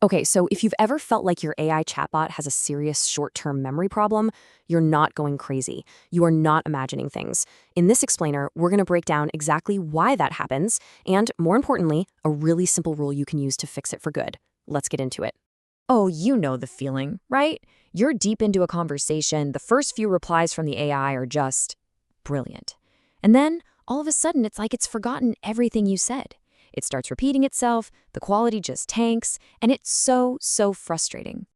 Okay, so if you've ever felt like your AI chatbot has a serious short-term memory problem, you're not going crazy. You are not imagining things. In this explainer, we're going to break down exactly why that happens, and more importantly, a really simple rule you can use to fix it for good. Let's get into it. Oh, you know the feeling, right? You're deep into a conversation, the first few replies from the AI are just brilliant. And then, all of a sudden, it's like it's forgotten everything you said. It starts repeating itself, the quality just tanks, and it's so frustrating.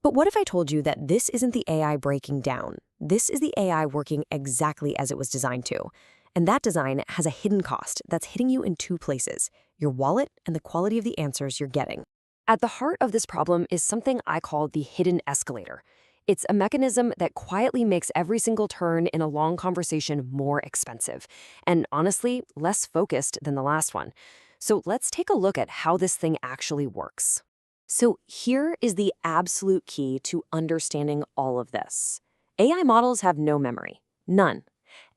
But what if I told you that this isn't the AI breaking down? This is the AI working exactly as it was designed to. And that design has a hidden cost that's hitting you in two places: your wallet and the quality of the answers you're getting. At the heart of this problem is something I call the hidden escalator. It's a mechanism that quietly makes every single turn in a long conversation more expensive, and honestly, less focused than the last one. So let's take a look at how this thing actually works. So here is the absolute key to understanding all of this. AI models have no memory. None.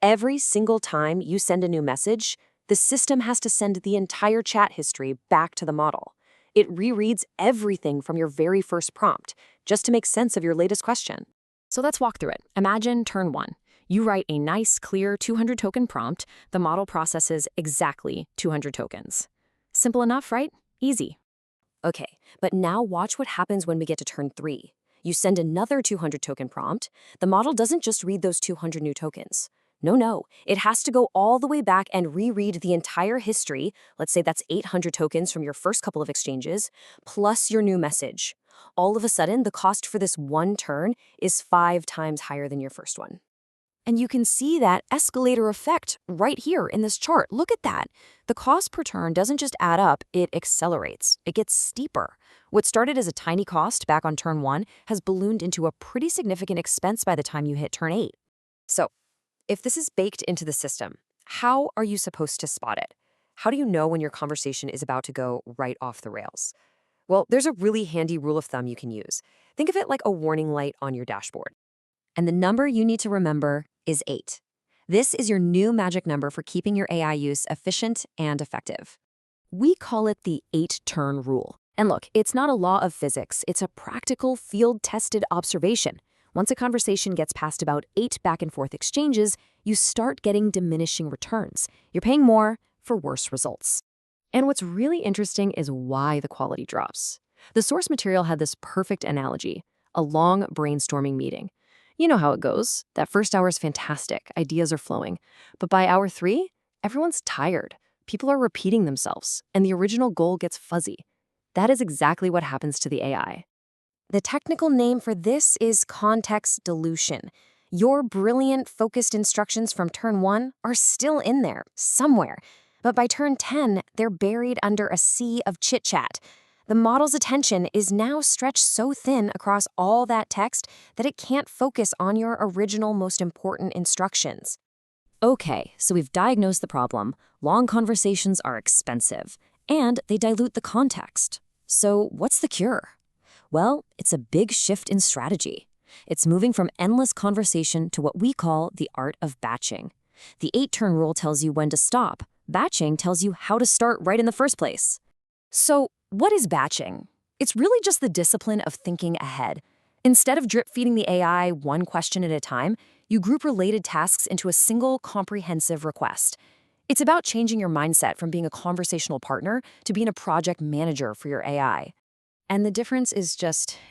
Every single time you send a new message, the system has to send the entire chat history back to the model. It rereads everything from your very first prompt, just to make sense of your latest question. So let's walk through it. Imagine turn one. You write a nice, clear 200 token prompt. The model processes exactly 200 tokens. Simple enough, right? Easy. Okay, but now watch what happens when we get to turn 3. You send another 200 token prompt. The model doesn't just read those 200 new tokens. No. It has to go all the way back and reread the entire history. Let's say that's 800 tokens from your first couple of exchanges, plus your new message. All of a sudden, the cost for this one turn is 5 times higher than your first one. And you can see that escalator effect right here in this chart. Look at that. The cost per turn doesn't just add up, it accelerates. It gets steeper. What started as a tiny cost back on turn 1 has ballooned into a pretty significant expense by the time you hit turn 8. So, if this is baked into the system, how are you supposed to spot it? How do you know when your conversation is about to go right off the rails? Well, there's a really handy rule of thumb you can use. Think of it like a warning light on your dashboard. And the number you need to remember is 8. This is your new magic number for keeping your AI use efficient and effective. We call it the 8-turn rule. And look, it's not a law of physics. It's a practical, field-tested observation. Once a conversation gets past about 8 back-and-forth exchanges, you start getting diminishing returns. You're paying more for worse results. And what's really interesting is why the quality drops. The source material had this perfect analogy: a long brainstorming meeting. You know how it goes. That first hour is fantastic. Ideas are flowing. But by hour 3, everyone's tired. People are repeating themselves, and the original goal gets fuzzy. That is exactly what happens to the AI. The technical name for this is context dilution. Your brilliant, focused instructions from turn 1 are still in there, somewhere. But by turn 10, they're buried under a sea of chit-chat. The model's attention is now stretched so thin across all that text that it can't focus on your original, most important instructions. Okay, so we've diagnosed the problem. Long conversations are expensive, and they dilute the context. So what's the cure? Well, it's a big shift in strategy. It's moving from endless conversation to what we call the art of batching. The 8-turn rule tells you when to stop. Batching tells you how to start right in the first place. So, what is batching? It's really just the discipline of thinking ahead. Instead of drip-feeding the AI one question at a time, you group related tasks into a single comprehensive request. It's about changing your mindset from being a conversational partner to being a project manager for your AI. And the difference is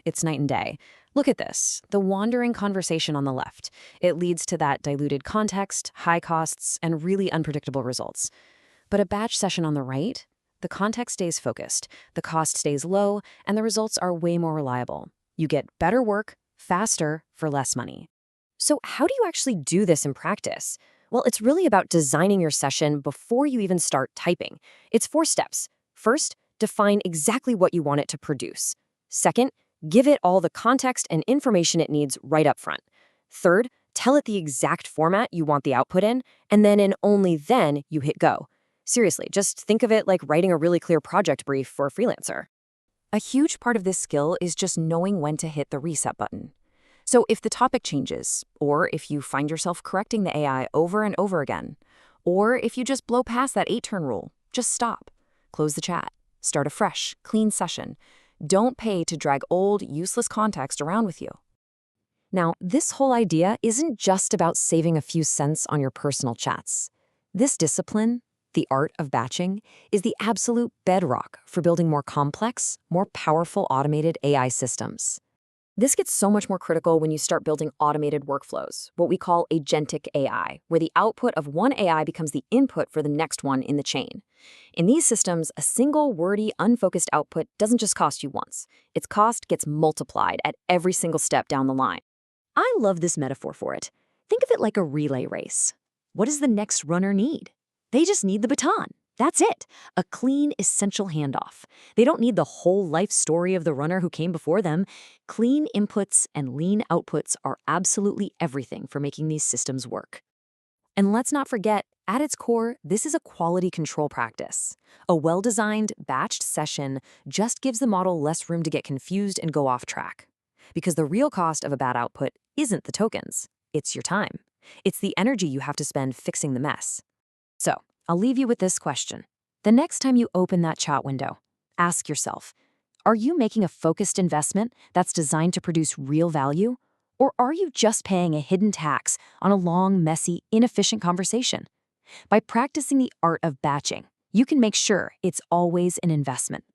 it's night and day. Look at this, the wandering conversation on the left. It leads to that diluted context, high costs, and really unpredictable results. But a batch session on the right, the context stays focused, the cost stays low, and the results are way more reliable. You get better work, faster, for less money. So how do you actually do this in practice? Well, it's really about designing your session before you even start typing. It's 4 steps. First, define exactly what you want it to produce. Second, give it all the context and information it needs right up front. Third, tell it the exact format you want the output in, and only then you hit go. Seriously, just think of it like writing a really clear project brief for a freelancer. A huge part of this skill is just knowing when to hit the reset button. So if the topic changes, or if you find yourself correcting the AI over and over again, or if you just blow past that 8-turn rule, just stop. Close the chat. Start a fresh, clean session. Don't pay to drag old, useless context around with you. Now, this whole idea isn't just about saving a few cents on your personal chats. This discipline, the art of batching, is the absolute bedrock for building more complex, more powerful automated AI systems. This gets so much more critical when you start building automated workflows, what we call agentic AI, where the output of one AI becomes the input for the next one in the chain. In these systems, a single wordy, unfocused output doesn't just cost you once. Its cost gets multiplied at every single step down the line. I love this metaphor for it. Think of it like a relay race. What does the next runner need? They just need the baton. That's it. A clean, essential handoff. They don't need the whole life story of the runner who came before them. Clean inputs and lean outputs are absolutely everything for making these systems work. And let's not forget, at its core, this is a quality control practice. A well-designed, batched session just gives the model less room to get confused and go off track. Because the real cost of a bad output isn't the tokens, it's your time. It's the energy you have to spend fixing the mess. So, I'll leave you with this question. The next time you open that chat window, ask yourself, are you making a focused investment that's designed to produce real value? Or are you just paying a hidden tax on a long, messy, inefficient conversation? By practicing the art of batching, you can make sure it's always an investment.